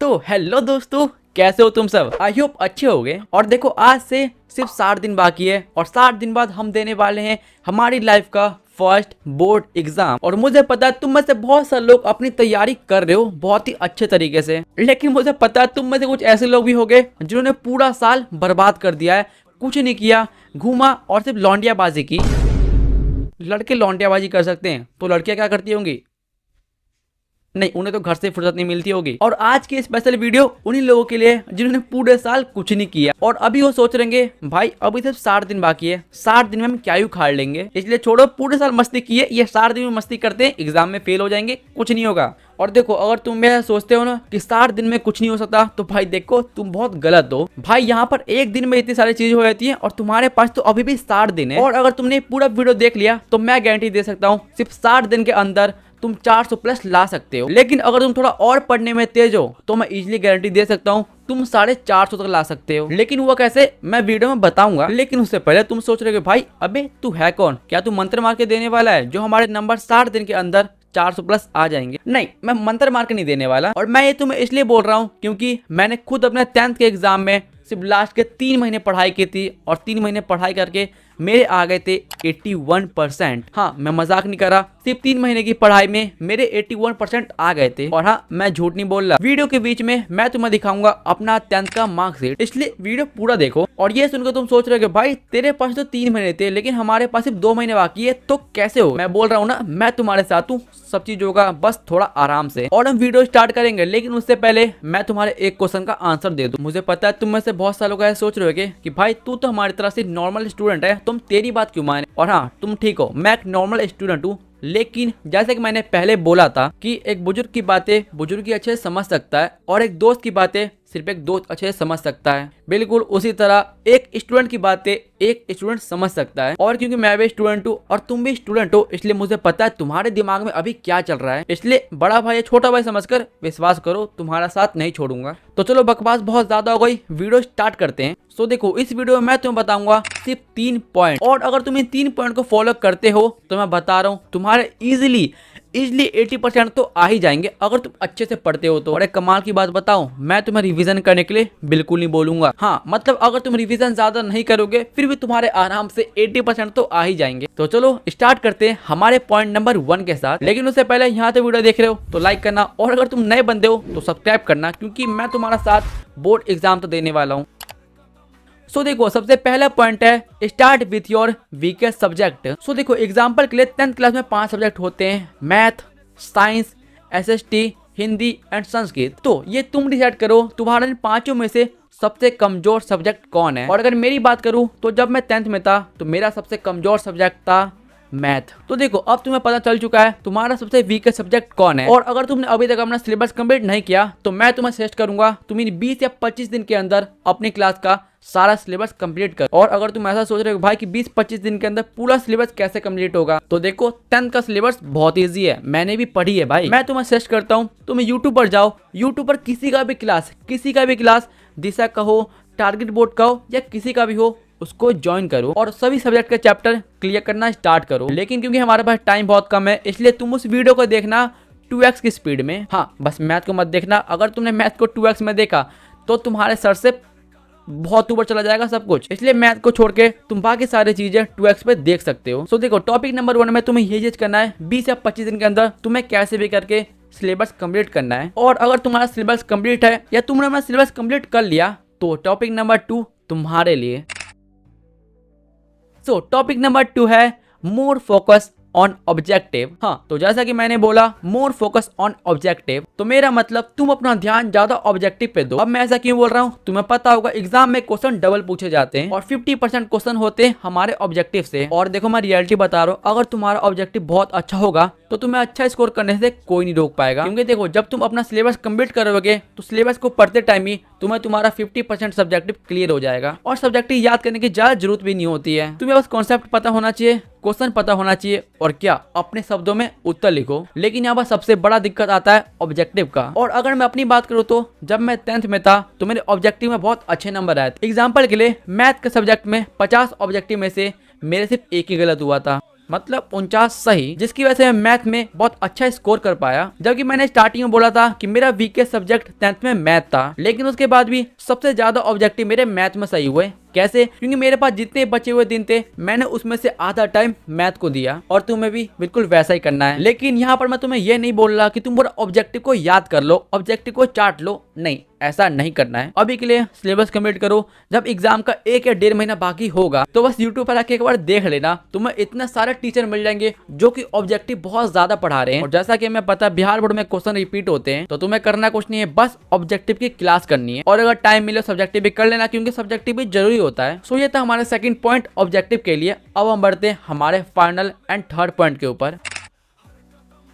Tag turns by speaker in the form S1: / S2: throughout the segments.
S1: तो हेलो दोस्तों, कैसे हो तुम सब। आई होप अच्छे होगे। और देखो, आज से सिर्फ 60 दिन बाकी है और 60 दिन बाद हम देने वाले हैं हमारी लाइफ का फर्स्ट बोर्ड एग्जाम। और मुझे पता है तुम में से बहुत सारे लोग अपनी तैयारी कर रहे हो बहुत ही अच्छे तरीके से, लेकिन मुझे पता है तुम में से कुछ ऐसे लोग भी होंगे जिन्होंने पूरा साल बर्बाद कर दिया है, कुछ नहीं किया, घूमा और सिर्फ लौंडियाबाजी की। लड़के लौंडियाबाजी कर सकते हैं तो लड़कियां क्या करती होंगी? नहीं, उन्हें तो घर से फुर्सत नहीं मिलती होगी। और आज की स्पेशल वीडियो उन्हीं लोगों के लिए जिन्होंने पूरे साल कुछ नहीं किया और अभी वो सोच रहेंगे भाई अभी सिर्फ 60 दिन बाकी है, 60 दिन में हम क्या ही उखाड़ लेंगे, इसलिए छोड़ो, पूरे साल मस्ती किए, ये 60 दिन में मस्ती करते हैं, एग्जाम में फेल हो जाएंगे, कुछ नहीं होगा। और देखो, अगर तुम ऐसा सोचते हो ना कि 60 दिन में कुछ नहीं हो सकता, तो भाई देखो तुम बहुत गलत हो। भाई यहाँ पर एक दिन में इतनी सारी चीजें हो जाती हैं और तुम्हारे पास तो अभी भी 60 दिन है। और अगर तुमने पूरा वीडियो देख लिया तो मैं गारंटी दे सकता हूँ सिर्फ 60 दिन के अंदर तुम 400 प्लस ला सकते हो। लेकिन अगर तुम थोड़ा और पढ़ने में तेज हो तो मैं इजीली गारंटी दे सकता हूँ तुम 450 तक ला सकते हो। लेकिन वो कैसे, मैं वीडियो में बताऊंगा। लेकिन उससे पहले तुम सोच रहे हो भाई अबे तू है कौन, क्या तू मंत्र मार के देने वाला है जो हमारे नंबर 60 दिन के अंदर 400 प्लस आ जाएंगे? नहीं, मैं मंत्र मार के नहीं देने वाला। और मैं ये तुम्हें इसलिए बोल रहा हूँ क्योंकि मैंने खुद अपने 10th के एग्जाम में सिर्फ लास्ट के 3 महीने पढ़ाई की थी और 3 महीने पढ़ाई करके मेरे आ गए थे 81%। हाँ, मैं मजाक नहीं कर रहा, सिर्फ 3 महीने की पढ़ाई में मेरे 81% आ गए थे। और हाँ, मैं झूठ नहीं बोल रहा। वीडियो के बीच में मैं तुम्हें दिखाऊंगा अपना 10th का मार्कशीट, इसलिए वीडियो पूरा देखो। और ये सुनकर तुम सोच रहे हो भाई तेरे पास तो 3 महीने थे लेकिन हमारे पास सिर्फ 2 महीने बाकी है, तो कैसे हो? मैं बोल रहा हूँ ना, मैं तुम्हारे साथ हूँ, सब चीज होगा, बस थोड़ा आराम से। और हम वीडियो स्टार्ट करेंगे, लेकिन उससे पहले मैं तुम्हारे एक क्वेश्चन का आंसर दे दूं। मुझे पता है तुम में से बहुत सारे लोग ऐसे सोच रहे होगे कि भाई तू तो हमारी तरह से नॉर्मल स्टूडेंट है, तुम तेरी बात क्यों माने। और हाँ, तुम ठीक हो, मैं एक नॉर्मल स्टूडेंट हूँ, लेकिन जैसे कि मैंने पहले बोला था कि एक बुजुर्ग की बातें बुजुर्ग ही अच्छे से समझ सकता है और एक दोस्त की बातें सिर्फ एक दोस्त अच्छे से समझ सकता है। बिल्कुल उसी तरह एक स्टूडेंट की बातें एक स्टूडेंट समझ सकता है। और क्योंकि मैं भी स्टूडेंट हूँ और तुम भी स्टूडेंट हो, इसलिए मुझे पता है तुम्हारे दिमाग में अभी क्या चल रहा है, इसलिए बड़ा भाई छोटा भाई समझकर विश्वास करो, तुम्हारा साथ नहीं छोड़ूंगा। तो चलो, बकवास बहुत ज्यादा हो गई, वीडियो स्टार्ट करते हैं। सो देखो, इस वीडियो में मैं तुम्हें बताऊंगा सिर्फ 3 पॉइंट, और अगर तुम इन 3 पॉइंट को फॉलो करते हो तो मैं बता रहा हूँ तुम्हारे इजिली 80% तो आ ही जाएंगे अगर तुम अच्छे से पढ़ते हो तो। और एक कमाल की बात बताऊं, मैं तुम्हें रिवीजन करने के लिए बिल्कुल नहीं बोलूंगा। हाँ, मतलब अगर तुम रिवीजन ज्यादा नहीं करोगे फिर भी तुम्हारे आराम से 80% तो आ ही जाएंगे। तो चलो स्टार्ट करते हैं हमारे पॉइंट नंबर 1 के साथ। लेकिन उससे पहले यहाँ से वीडियो देख रहे हो तो लाइक करना, और अगर तुम नए बंदे हो तो सब्सक्राइब करना, क्योंकि मैं तुम्हारा साथ बोर्ड एग्जाम तो देने वाला हूँ। सो देखो, सबसे पहला पॉइंट है start with your weakest subject. So देखो, एग्जांपल के लिए 10th क्लास में 5 सब्जेक्ट होते हैं, math, science, SST, Hindi and Sanskrit. तो ये तुम डिसाइड करो तुम्हारे इन 5 में से सबसे कमजोर सब्जेक्ट कौन है। और अगर मेरी बात करूं तो जब मैं 10th में था तो मेरा सबसे कमजोर सब्जेक्ट था मैथ। तो देखो, अब तुम्हें पता चल चुका है तुम्हारा सबसे वीकेस्ट सब्जेक्ट कौन है। और अगर तुमने अभी तक अपना सिलेबस कंप्लीट नहीं किया तो मैं तुम्हें सजेस्ट करूंगा तुम इन 20 या 25 दिन के अंदर अपनी क्लास का सारा सिलेबस कंप्लीट कर। और अगर तुम ऐसा सोच रहे हो भाई कि 20-25 दिन के अंदर पूरा सिलेबस कैसे कंप्लीट होगा, तो देखो 10th का सिलेबस बहुत इजी है, मैंने भी पढ़ी है भाई। मैं तुम्हें सजेस्ट करता हूँ तुम यूट्यूब पर जाओ, यूट्यूब पर किसी का भी क्लास दिशा का हो, टारगेट बोर्ड का हो या किसी का भी हो, उसको ज्वाइन करो और सभी सब्जेक्ट के चैप्टर क्लियर करना स्टार्ट करो। लेकिन क्योंकि हमारे पास टाइम बहुत कम है, इसलिए तुम उस वीडियो को देखना 2x की स्पीड में। हाँ, बस मैथ को मत देखना, अगर तुमने मैथ को 2x में देखा तो तुम्हारे सर से बहुत ऊपर चला जाएगा सब कुछ, इसलिए मैथ को छोड़ के तुम बाकी सारी चीजें 2x पे देख सकते हो। सो देखो, टॉपिक नंबर 1 में तुम्हें ये चीज करना है 20 या 25 दिन के अंदर तुम्हें कैसे भी करके सिलेबस कंप्लीट करना है। और अगर तुम्हारा सिलेबस कंप्लीट है या तुमने अपना सिलेबस कंप्लीट कर लिया तो टॉपिक नंबर 2 तुम्हारे लिए। सो टॉपिक नंबर 2 है मोर फोकस ऑन ऑब्जेक्टिव। हाँ, तो जैसा कि मैंने बोला मोर फोकस ऑन ऑब्जेक्टिव, तो मेरा मतलब तुम अपना ध्यान ज्यादा ऑब्जेक्टिव पे दो। अब मैं ऐसा क्यों बोल रहा हूँ, तुम्हें पता होगा एग्जाम में क्वेश्चन डबल पूछे जाते हैं और 50% क्वेश्चन होते हैं हमारे ऑब्जेक्टिव से। और देखो, मैं रियलिटी बता रहा हूँ, अगर तुम्हारा ऑब्जेक्टिव बहुत अच्छा होगा तो तुम्हें अच्छा स्कोर करने से कोई नहीं रोक पाएगा। क्योंकि देखो, जब तुम अपना सिलेबस कंप्लीट करोगे तो सिलेबस को पढ़ते टाइम ही तुम्हें तुम्हारा 50% सब्जेक्टिव क्लियर हो जाएगा। और सब्जेक्टिव याद करने की ज्यादा जरूरत भी नहीं होती है, तुम्हें बस कॉन्सेप्ट पता होना चाहिए, क्वेश्चन पता होना चाहिए और क्या अपने शब्दों में उत्तर लिखो। लेकिन यहाँ पर सबसे बड़ा दिक्कत आता है ऑब्जेक्टिव का। और अगर मैं अपनी बात करूँ तो जब मैं 10th में था तो मेरे ऑब्जेक्टिव में बहुत अच्छे नंबर आए थे। एग्जाम्पल के लिए मैथ के सब्जेक्ट में 50 ऑब्जेक्टिव में से मेरे सिर्फ 1 ही गलत हुआ था। मतलब 49 सही, जिसकी वजह से मैं मैथ में बहुत अच्छा स्कोर कर पाया। जबकि मैंने स्टार्टिंग में बोला था कि मेरा वीकेस्ट सब्जेक्ट 10th में मैथ था, लेकिन उसके बाद भी सबसे ज्यादा ऑब्जेक्टिव मेरे मैथ में सही हुए। कैसे? क्योंकि मेरे पास जितने बचे हुए दिन थे मैंने उसमें से आधा टाइम मैथ को दिया, और तुम्हें भी बिल्कुल वैसा ही करना है। लेकिन यहाँ पर मैं तुम्हें यह नहीं बोल रहा कि तुम पूरा ऑब्जेक्टिव को याद कर लो, ऑब्जेक्टिव को चाट लो, नहीं, ऐसा नहीं करना है। अभी के लिए सिलेबस कंप्लीट करो, जब एग्जाम का 1 या 1.5 महीना बाकी होगा तो बस यूट्यूब पर आके एक बार देख लेना, तुम्हें इतने सारे टीचर मिल जाएंगे जो कि ऑब्जेक्टिव बहुत ज्यादा पढ़ा रहे हैं। और जैसा कि हमें पता बिहार बोर्ड में क्वेश्चन रिपीट होते हैं, तो तुम्हें करना कुछ नहीं है, बस ऑब्जेक्टिव की क्लास करनी है, और अगर टाइम मिले सब्जेक्टिव भी कर लेना, क्योंकि सब्जेक्टिव भी जरूरी होता है। सो ये था हमारा सेकंड पॉइंट ऑब्जेक्टिव के लिए। अब हम बढ़ते हैं हमारे फाइनल एंड थर्ड पॉइंट के ऊपर।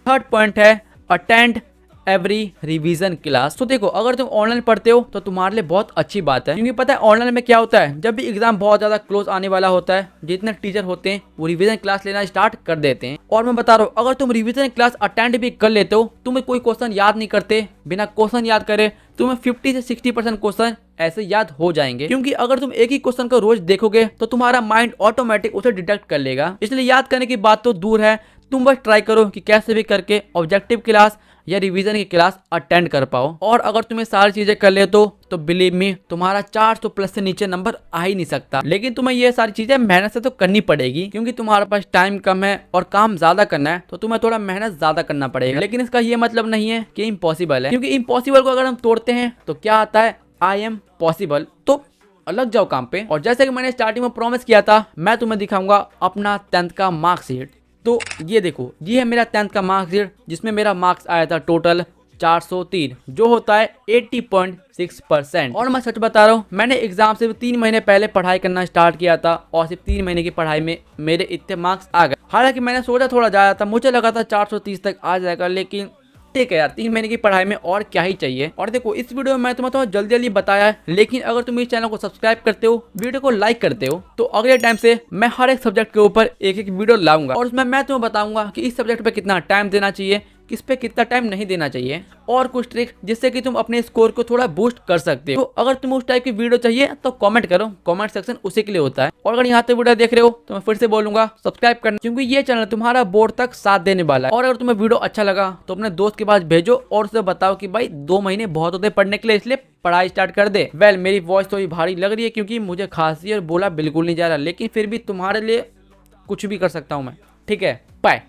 S1: थर्ड पॉइंट है अटेंड एवरी रिवीजन क्लास। तो देखो, अगर तुम ऑनलाइन पढ़ते हो तो तुम्हारे लिए बहुत अच्छी बात है, क्योंकि पता है ऑनलाइन में क्या होता है, जब भी एग्जाम बहुत ज्यादा क्लोज आने वाला होता है, जितने टीचर होते हैं वो रिवीजन क्लास लेना स्टार्ट कर देते हैं। और मैं बता रहा हूँ, अगर तुम रिवीजन क्लास अटेंड भी कर लेते हो, तुम्हें कोई क्वेश्चन याद नहीं करते, बिना क्वेश्चन याद करे तुम्हें 50 से 60% क्वेश्चन ऐसे याद हो जाएंगे। क्योंकि अगर तुम एक ही क्वेश्चन को रोज देखोगे तो तुम्हारा माइंड ऑटोमेटिक उसे डिटेक्ट कर लेगा। इसलिए याद करने की बात तो दूर है, तुम बस ट्राई करो कि कैसे भी करके ऑब्जेक्टिव क्लास या रिवीजन की क्लास अटेंड कर पाओ। और अगर तुम्हें सारी चीजें कर ले तो बिलीव मी, तुम्हारा 400 प्लस से नीचे नंबर आ ही नहीं सकता। लेकिन तुम्हें ये सारी चीजें मेहनत से तो करनी पड़ेगी, क्योंकि तुम्हारे पास टाइम कम है और काम ज्यादा करना है, तो तुम्हें थोड़ा मेहनत ज्यादा करना पड़ेगा। लेकिन इसका ये मतलब नहीं है कि इम्पॉसिबल है, क्योंकि इम्पॉसिबल को अगर हम तोड़ते हैं तो क्या आता है, आई एम पॉसिबल। तो लग जाओ काम पे। और जैसे कि मैंने स्टार्टिंग में प्रॉमिस किया था, मैं तुम्हें दिखाऊंगा अपना 10th का मार्कशीट। तो ये देखो, ये है मेरा 10th का मार्कशीट, जिसमें मेरा मार्क्स आया था टोटल 403, जो होता है 80.6%। और मैं सच बता रहा हूँ, मैंने एग्जाम से 3 महीने पहले पढ़ाई करना स्टार्ट किया था, और सिर्फ 3 महीने की पढ़ाई में मेरे इतने मार्क्स आ गए। हालांकि मैंने सोचा थोड़ा ज़्यादा था, मुझे लगा था 430 तक आ जाएगा, लेकिन ठीक है यार, 3 महीने की पढ़ाई में और क्या ही चाहिए। और देखो, इस वीडियो में मैं तुम्हें थोड़ा जल्दी जल्दी बताया है, लेकिन अगर तुम इस चैनल को सब्सक्राइब करते हो, वीडियो को लाइक करते हो, तो अगले टाइम से मैं हर एक सब्जेक्ट के ऊपर एक एक वीडियो लाऊंगा, और उसमें मैं तुम्हें बताऊंगा कि इस सब्जेक्ट पे कितना टाइम देना चाहिए, किस पे कितना टाइम नहीं देना चाहिए, और कुछ ट्रिक जिससे कि तुम अपने स्कोर को थोड़ा बूस्ट कर सकते हो। तो अगर तुम उस टाइप की वीडियो चाहिए तो कमेंट करो, कमेंट सेक्शन उसी के लिए होता है। और अगर यहाँ तक वीडियो देख रहे हो तो मैं फिर से बोलूंगा सब्सक्राइब करना, क्योंकि ये चैनल तुम्हारा बोर्ड तक साथ देने वाला है। और अगर तुम्हें वीडियो अच्छा लगा तो अपने दोस्त के पास भेजो और उसे बताओ कि भाई 2 महीने बहुत होते पढ़ने के लिए, इसलिए पढ़ाई स्टार्ट कर दे। वेल, मेरी वॉइस थोड़ी भारी लग रही है क्योंकि मुझे खांसी और बोला बिल्कुल नहीं जा रहा, लेकिन फिर भी तुम्हारे लिए कुछ भी कर सकता हूँ मैं। ठीक है, बाय।